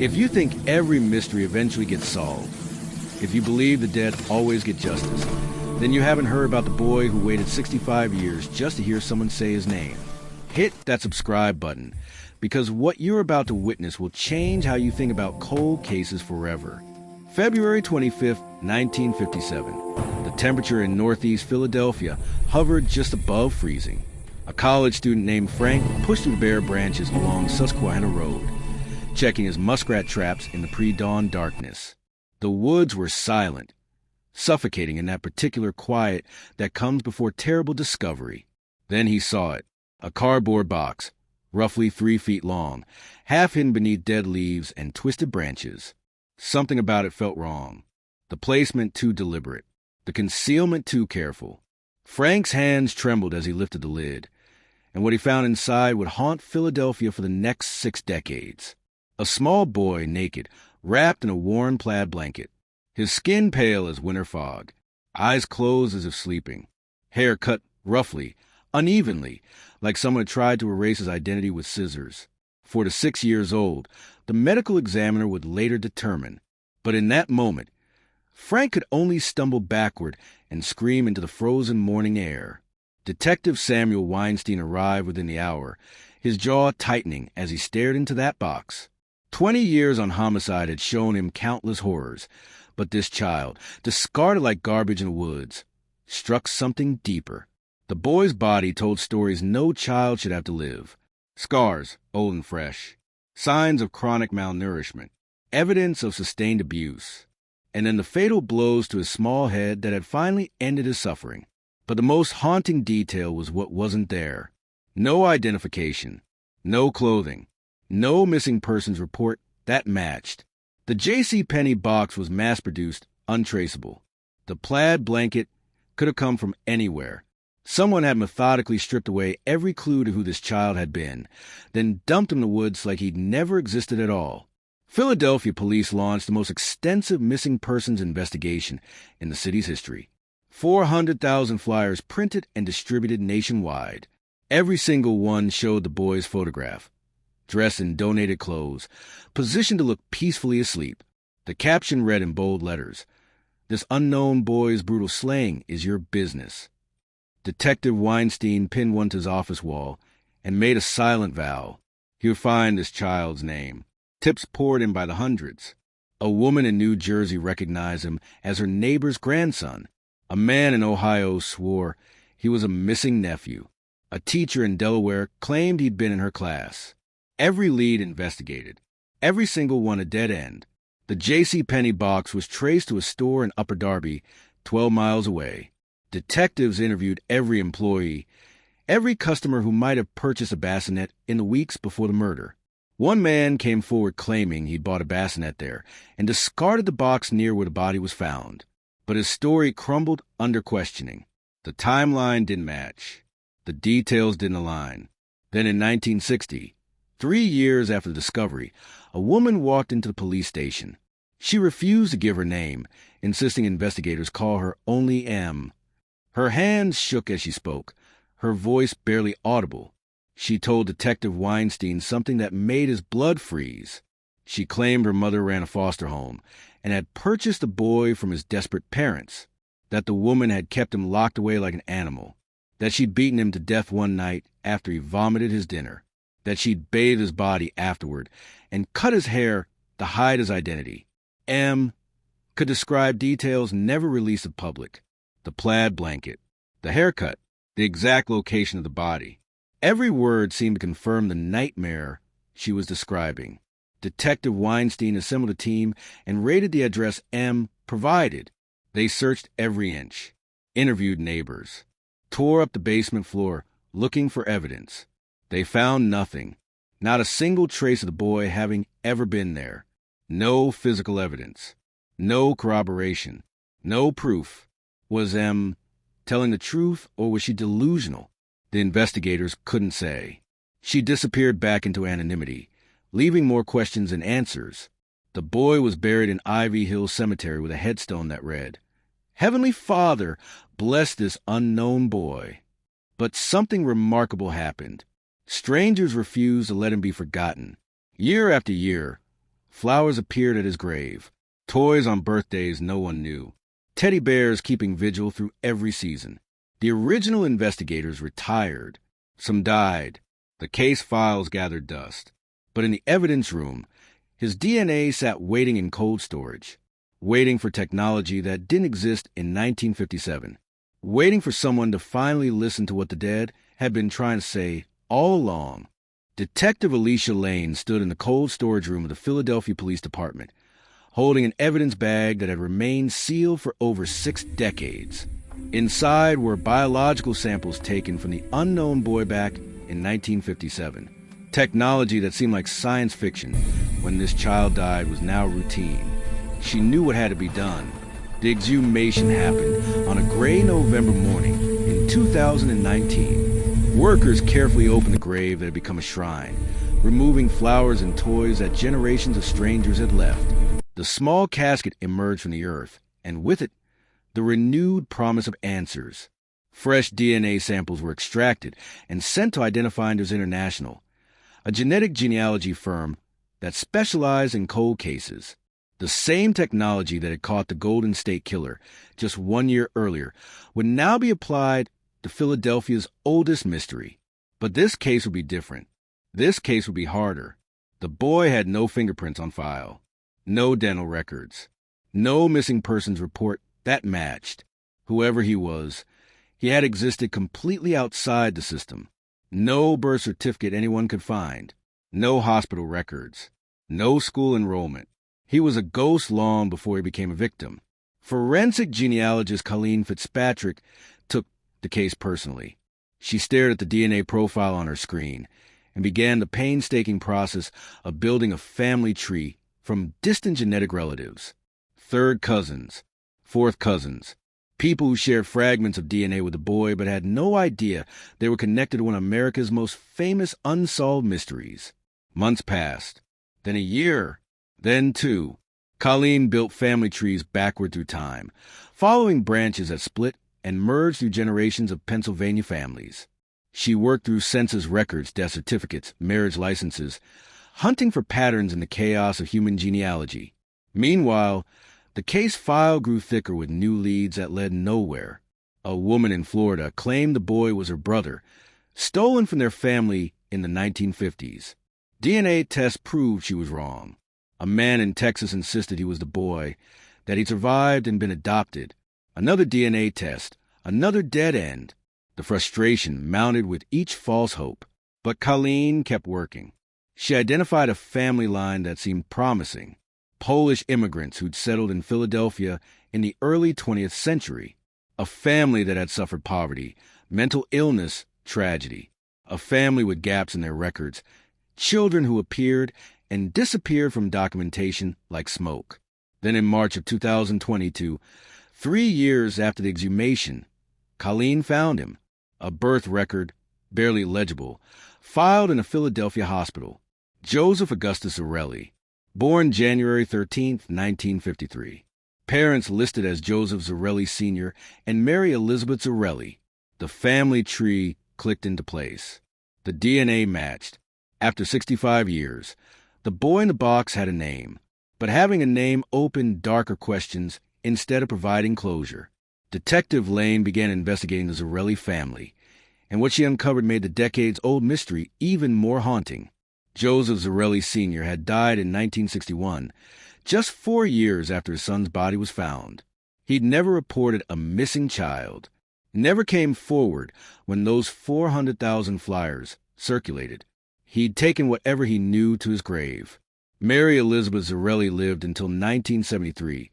If you think every mystery eventually gets solved, if you believe the dead always get justice, then you haven't heard about the boy who waited 65 years just to hear someone say his name. Hit that subscribe button, because what you're about to witness will change how you think about cold cases forever. February 25th, 1957. The temperature in northeast Philadelphia hovered just above freezing. A college student named Frank pushed through the bare branches along Susquehanna Road, checking his muskrat traps in the pre-dawn darkness. The woods were silent, suffocating in that particular quiet that comes before terrible discovery. Then he saw it, a cardboard box, roughly 3 feet long, half hidden beneath dead leaves and twisted branches. Something about it felt wrong. The placement too deliberate, the concealment too careful. Frank's hands trembled as he lifted the lid, and what he found inside would haunt Philadelphia for the next 6 decades. A small boy, naked, wrapped in a worn plaid blanket, his skin pale as winter fog, eyes closed as if sleeping, hair cut roughly, unevenly, like someone had tried to erase his identity with scissors. 4 to 6 years old, the medical examiner would later determine. But in that moment, Frank could only stumble backward and scream into the frozen morning air. Detective Samuel Weinstein arrived within the hour, his jaw tightening as he stared into that box. 20 years on homicide had shown him countless horrors, but this child, discarded like garbage in the woods, struck something deeper. The boy's body told stories no child should have to live. Scars, old and fresh. Signs of chronic malnourishment. Evidence of sustained abuse. And then the fatal blows to his small head that had finally ended his suffering. But the most haunting detail was what wasn't there. No identification. No clothing. No missing persons report that matched. The J.C. box was mass-produced, untraceable. The plaid blanket could have come from anywhere. Someone had methodically stripped away every clue to who this child had been, then dumped him in the woods like he'd never existed at all. Philadelphia police launched the most extensive missing persons investigation in the city's history. 400,000 flyers printed and distributed nationwide. Every single one showed the boy's photograph, dressed in donated clothes, positioned to look peacefully asleep. The caption read in bold letters, "This unknown boy's brutal slaying is your business." Detective Weinstein pinned one to his office wall and made a silent vow. He would find this child's name. Tips poured in by the hundreds. A woman in New Jersey recognized him as her neighbor's grandson. A man in Ohio swore he was a missing nephew. A teacher in Delaware claimed he'd been in her class. Every lead investigated. Every single one a dead end. The J.C. box was traced to a store in Upper Darby, 12 miles away. Detectives interviewed every employee, every customer who might have purchased a bassinet in the weeks before the murder. One man came forward claiming he'd bought a bassinet there and discarded the box near where the body was found. But his story crumbled under questioning. The timeline didn't match. The details didn't align. Then in 1960, 3 years after the discovery, a woman walked into the police station. She refused to give her name, insisting investigators call her only M. Her hands shook as she spoke, her voice barely audible. She told Detective Weinstein something that made his blood freeze. She claimed her mother ran a foster home and had purchased the boy from his desperate parents, that the woman had kept him locked away like an animal, that she'd beaten him to death one night after he vomited his dinner, that she'd bathed his body afterward and cut his hair to hide his identity. M could describe details never released to the public. The plaid blanket, the haircut, the exact location of the body. Every word seemed to confirm the nightmare she was describing. Detective Weinstein assembled a team and raided the address M provided. They searched every inch, interviewed neighbors, tore up the basement floor looking for evidence. They found nothing, not a single trace of the boy having ever been there. No physical evidence, no corroboration, no proof. Was M telling the truth, or was she delusional? The investigators couldn't say. She disappeared back into anonymity, leaving more questions than answers. The boy was buried in Ivy Hill Cemetery with a headstone that read, "Heavenly Father, bless this unknown boy." But something remarkable happened. Strangers refused to let him be forgotten. Year after year, Flowers appeared at his grave. Toys on birthdays no one knew. Teddy bears keeping vigil through every season. The original investigators retired. Some died. The case files gathered dust. But in the evidence room, his DNA sat waiting in cold storage, waiting for technology that didn't exist in 1957, waiting for someone to finally listen to what the dead had been trying to say all along. Detective Alicia Lane stood in the cold storage room of the Philadelphia Police Department, holding an evidence bag that had remained sealed for over 6 decades. Inside were biological samples taken from the unknown boy back in 1957. Technology that seemed like science fiction when this child died was now routine. She knew what had to be done. The exhumation happened on a gray November morning in 2019. Workers carefully opened the grave that had become a shrine, removing flowers and toys that generations of strangers had left. The small casket emerged from the earth, and with it, the renewed promise of answers. Fresh DNA samples were extracted and sent to Identifinders International, a genetic genealogy firm that specialized in cold cases. The same technology that had caught the Golden State Killer just 1 year earlier would now be applied to Philadelphia's oldest mystery. But this case would be different. This case would be harder. The boy had no fingerprints on file, no dental records, no missing persons report that matched. Whoever he was, he had existed completely outside the system. No birth certificate anyone could find, no hospital records, no school enrollment. He was a ghost long before he became a victim. Forensic genealogist Colleen Fitzpatrick took the case personally. She stared at the DNA profile on her screen and began the painstaking process of building a family tree from distant genetic relatives, third cousins, fourth cousins, people who shared fragments of DNA with the boy but had no idea they were connected to one of America's most famous unsolved mysteries. Months passed, then a year, then 2. Colleen built family trees backward through time, following branches that split and merged through generations of Pennsylvania families. She worked through census records, death certificates, marriage licenses, hunting for patterns in the chaos of human genealogy. Meanwhile, the case file grew thicker with new leads that led nowhere. A woman in Florida claimed the boy was her brother, stolen from their family in the 1950s. DNA tests proved she was wrong. A man in Texas insisted he was the boy, that he'd survived and been adopted. Another DNA test, another dead end. The frustration mounted with each false hope. But Colleen kept working. She identified a family line that seemed promising. Polish immigrants who'd settled in Philadelphia in the early 20th century. A family that had suffered poverty, mental illness, tragedy. A family with gaps in their records. Children who appeared and disappeared from documentation like smoke. Then in March of 2022, 3 years after the exhumation, Colleen found him. A birth record, barely legible, filed in a Philadelphia hospital. Joseph Augustus Zarelli. Born January 13, 1953. Parents listed as Joseph Zarelli Sr. and Mary Elizabeth Zarelli. The family tree clicked into place. The DNA matched. After 65 years, the boy in the box had a name. But having a name opened darker questions instead of providing closure. Detective Lane began investigating the Zarelli family, and what she uncovered made the decades-old mystery even more haunting. Joseph Zarelli Sr. had died in 1961, just 4 years after his son's body was found. He'd never reported a missing child, never came forward when those 400,000 flyers circulated. He'd taken whatever he knew to his grave. Mary Elizabeth Zarelli lived until 1973,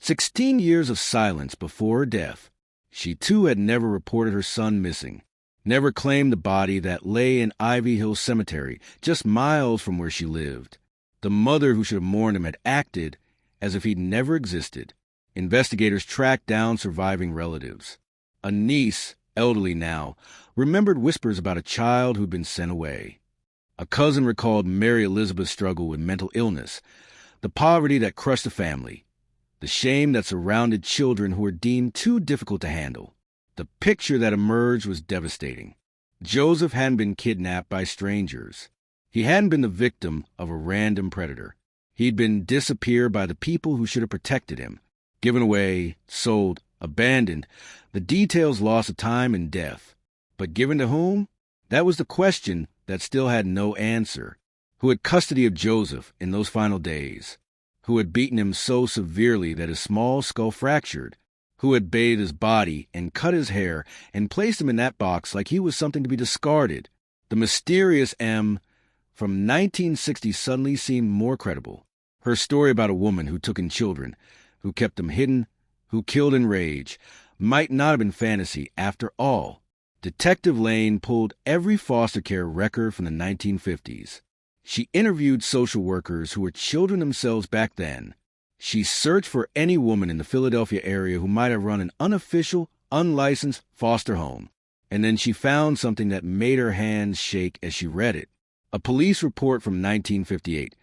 16 years of silence before her death. She too had never reported her son missing. Never claimed the body that lay in Ivy Hill Cemetery, just miles from where she lived. The mother who should have mourned him had acted as if he'd never existed. Investigators tracked down surviving relatives. A niece, elderly now, remembered whispers about a child who'd been sent away. A cousin recalled Mary Elizabeth's struggle with mental illness, the poverty that crushed the family, the shame that surrounded children who were deemed too difficult to handle. The picture that emerged was devastating. Joseph hadn't been kidnapped by strangers. He hadn't been the victim of a random predator. He'd been disappeared by the people who should have protected him. Given away, sold, abandoned, the details lost of time and death. But given to whom? That was the question that still had no answer. Who had custody of Joseph in those final days? Who had beaten him so severely that his small skull fractured? Who had bathed his body and cut his hair and placed him in that box like he was something to be discarded? The mysterious M from 1960 suddenly seemed more credible. Her story about a woman who took in children, who kept them hidden, who killed in rage, might not have been fantasy after all. Detective Lane pulled every foster care record from the 1950s. She interviewed social workers who were children themselves back then. She searched for any woman in the Philadelphia area who might have run an unofficial, unlicensed foster home. And then she found something that made her hands shake as she read it. A police report from 1958,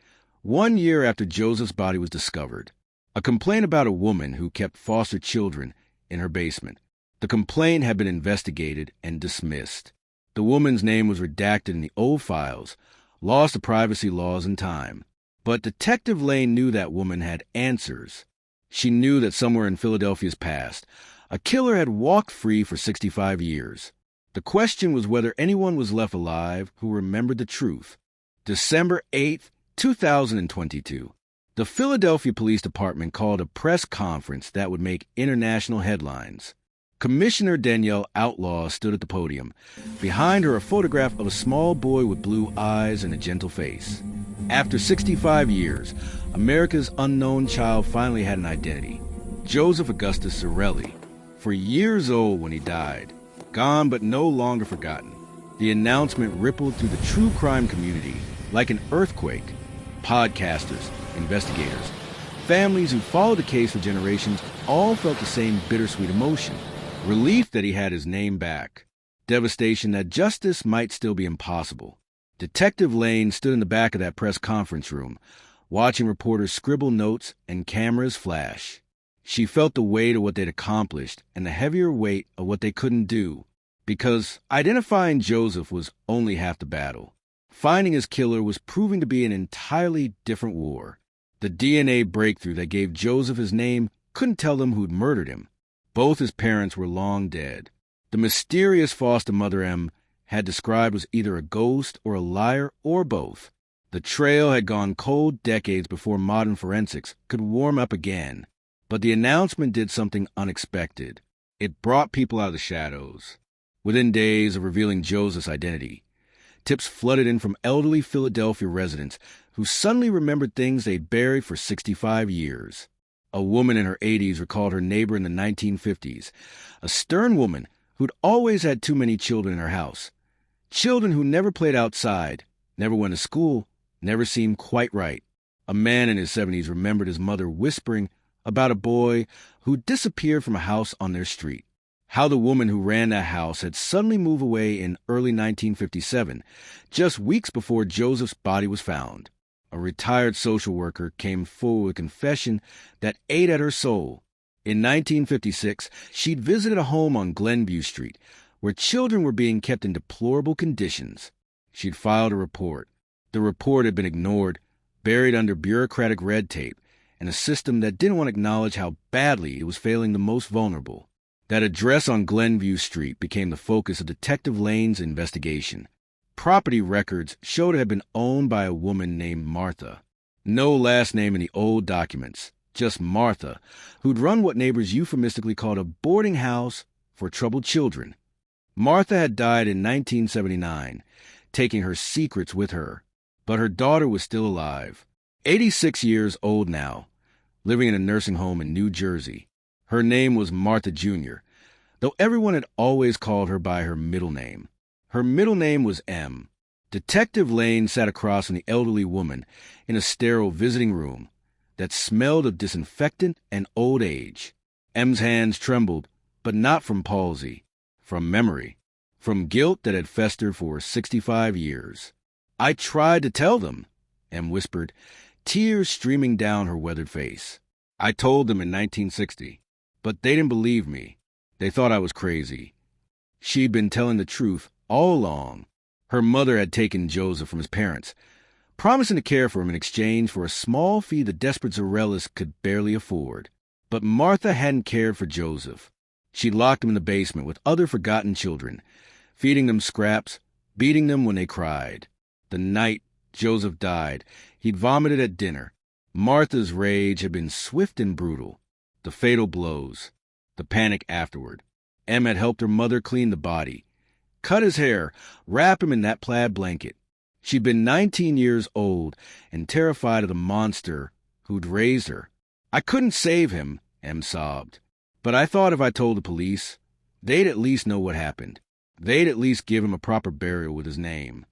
1 year after Joseph's body was discovered. A complaint about a woman who kept foster children in her basement. The complaint had been investigated and dismissed. The woman's name was redacted in the old files, lost to privacy laws and time. But Detective Lane knew that woman had answers. She knew that somewhere in Philadelphia's past, a killer had walked free for 65 years. The question was whether anyone was left alive who remembered the truth. December 8th, 2022. The Philadelphia Police Department called a press conference that would make international headlines. Commissioner Danielle Outlaw stood at the podium. Behind her, a photograph of a small boy with blue eyes and a gentle face. After 65 years, America's unknown child finally had an identity. Joseph Augustus Sorelli, 4 years old when he died, gone but no longer forgotten. The announcement rippled through the true crime community like an earthquake. Podcasters, investigators, families who followed the case for generations all felt the same bittersweet emotion. Relief that he had his name back. Devastation that justice might still be impossible. Detective Lane stood in the back of that press conference room, watching reporters scribble notes and cameras flash. She felt the weight of what they'd accomplished and the heavier weight of what they couldn't do, because identifying Joseph was only half the battle. Finding his killer was proving to be an entirely different war. The DNA breakthrough that gave Joseph his name couldn't tell them who'd murdered him. Both his parents were long dead. The mysterious foster mother M had described was either a ghost or a liar or both. The trail had gone cold decades before modern forensics could warm up again. But the announcement did something unexpected. It brought people out of the shadows. Within days of revealing Joseph's identity, tips flooded in from elderly Philadelphia residents who suddenly remembered things they'd buried for 65 years. A woman in her 80s recalled her neighbor in the 1950s, a stern woman who'd always had too many children in her house. Children who never played outside, never went to school, never seemed quite right. A man in his 70s remembered his mother whispering about a boy who disappeared from a house on their street. How the woman who ran that house had suddenly moved away in early 1957, just weeks before Joseph's body was found. A retired social worker came forward with a confession that ate at her soul. In 1956, she'd visited a home on Glenview Street where children were being kept in deplorable conditions. She'd filed a report. The report had been ignored, buried under bureaucratic red tape, and a system that didn't want to acknowledge how badly it was failing the most vulnerable. That address on Glenview Street became the focus of Detective Lane's investigation. Property records showed it had been owned by a woman named Martha. No last name in the old documents, just Martha, who'd run what neighbors euphemistically called a boarding house for troubled children. Martha had died in 1979, taking her secrets with her, but her daughter was still alive. 86 years old now, living in a nursing home in New Jersey. Her name was Martha Jr., though everyone had always called her by her middle name. Her middle name was M. Detective Lane sat across from the elderly woman in a sterile visiting room that smelled of disinfectant and old age. M's hands trembled, but not from palsy, from memory, from guilt that had festered for 65 years. "I tried to tell them," M whispered, tears streaming down her weathered face. "I told them in 1960, but they didn't believe me. They thought I was crazy." She'd been telling the truth all along. Her mother had taken Joseph from his parents, promising to care for him in exchange for a small fee the desperate Zarellas could barely afford. But Martha hadn't cared for Joseph. She locked him in the basement with other forgotten children, feeding them scraps, beating them when they cried. The night Joseph died, he'd vomited at dinner. Martha's rage had been swift and brutal. The fatal blows, the panic afterward. Em had helped her mother clean the body, cut his hair, wrap him in that plaid blanket. She'd been 19 years old and terrified of the monster who'd raised her. I couldn't save him, Em sobbed. But I thought if I told the police, they'd at least know what happened. They'd at least give him a proper burial with his name.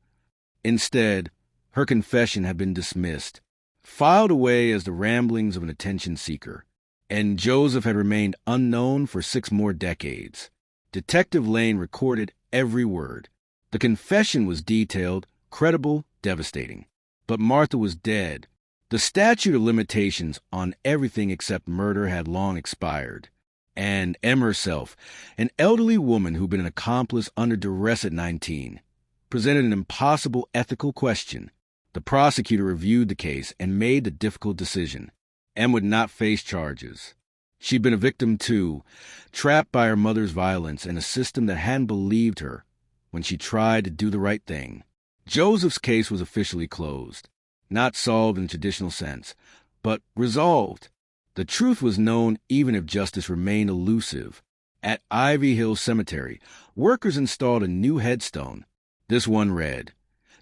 Instead, her confession had been dismissed, filed away as the ramblings of an attention seeker. And Joseph had remained unknown for 6 more decades. Detective Lane recorded every word. The confession was detailed, credible, devastating. But Martha was dead. The statute of limitations on everything except murder had long expired. And Em herself, an elderly woman who'd been an accomplice under duress at 19, presented an impossible ethical question. The prosecutor reviewed the case and made the difficult decision. Em would not face charges. She'd been a victim too, trapped by her mother's violence and a system that hadn't believed her when she tried to do the right thing. Joseph's case was officially closed, not solved in the traditional sense, but resolved. The truth was known even if justice remained elusive. At Ivy Hill Cemetery, workers installed a new headstone. This one read,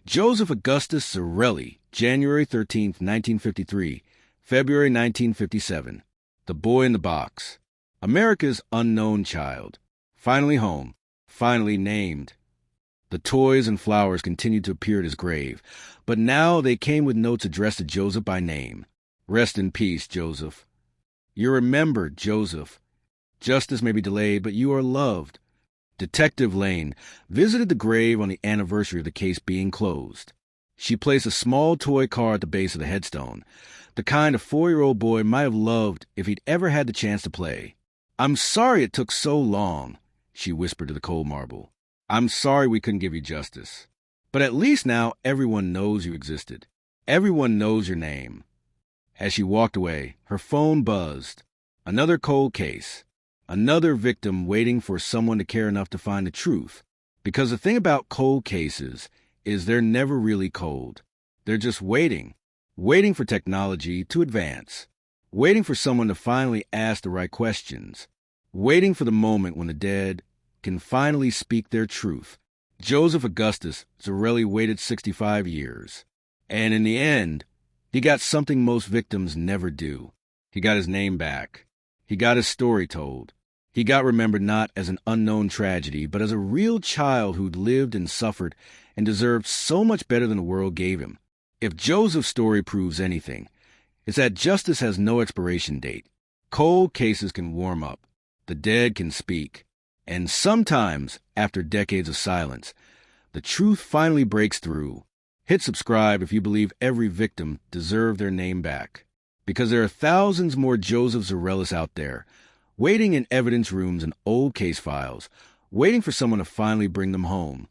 Joseph Augustus Zarelli, January 13, 1953, February 1957. The Boy in the Box. America's unknown child. Finally home. Finally named. The toys and flowers continued to appear at his grave, but now they came with notes addressed to Joseph by name. Rest in peace, Joseph. You're remembered, Joseph. Justice may be delayed, but you are loved. Detective Lane visited the grave on the anniversary of the case being closed. She placed a small toy car at the base of the headstone, the kind a 4-year-old boy might have loved if he'd ever had the chance to play. I'm sorry it took so long, she whispered to the cold marble. I'm sorry we couldn't give you justice. But at least now everyone knows you existed. Everyone knows your name. As she walked away, her phone buzzed. Another cold case. Another victim waiting for someone to care enough to find the truth. Because the thing about cold cases is they're never really cold. They're just waiting for technology to advance, waiting for someone to finally ask the right questions, waiting for the moment when the dead can finally speak their truth. Joseph Augustus Zarelli waited 65 years, and in the end, he got something most victims never do. He got his name back. He got his story told. He got remembered not as an unknown tragedy, but as a real child who'd lived and suffered and deserved so much better than the world gave him. If Joseph's story proves anything, it's that justice has no expiration date. Cold cases can warm up. The dead can speak. And sometimes, after decades of silence, the truth finally breaks through. Hit subscribe if you believe every victim deserved their name back. Because there are thousands more Joseph Zarellas out there, waiting in evidence rooms and old case files, waiting for someone to finally bring them home.